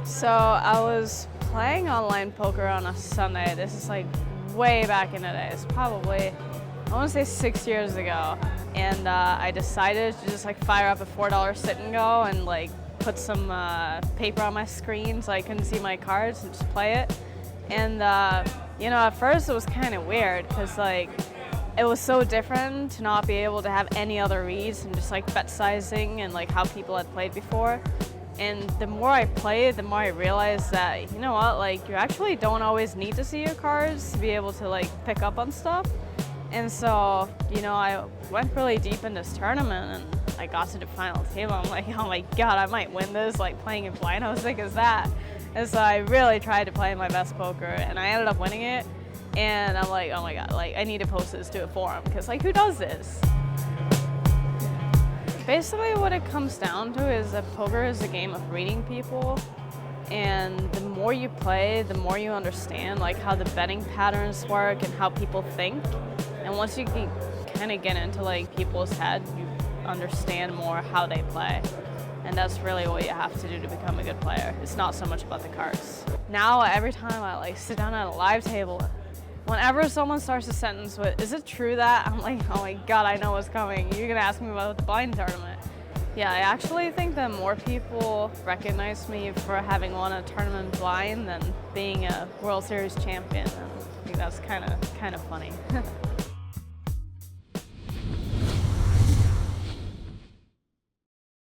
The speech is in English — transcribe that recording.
So I was playing online poker on a Sunday. This is like way back in the day. It's probably, I want to say 6 years ago. And I decided to just like fire up a $4 sit and go and like put some paper on my screen so I couldn't see my cards and just play it. And you know, at first it was kind of weird because like it was so different to not be able to have any other reads and just like bet sizing and like how people had played before. And the more I played, the more I realized that, you know what, like you actually don't always need to see your cards to be able to like pick up on stuff. And so, you know, I went really deep in this tournament and I got to the final table. I'm like, oh my God, I might win this, like playing it blind, how sick is that? And so I really tried to play my best poker and I ended up winning it. And I'm like, oh my God, like I need to post this to a forum because like who does this? Basically what it comes down to is that poker is a game of reading people, and the more you play, the more you understand like how the betting patterns work and how people think. And once you can kind of get into like people's head, you understand more how they play. And that's really what you have to do to become a good player. It's not so much about the cards. Now every time I like sit down at a live table, whenever someone starts a sentence with, is it true that? I'm like, oh my God, I know what's coming. You're gonna ask me about the blind tournament. Yeah, I actually think that more people recognize me for having won a tournament blind than being a World Series champion. And I think that's kind of funny.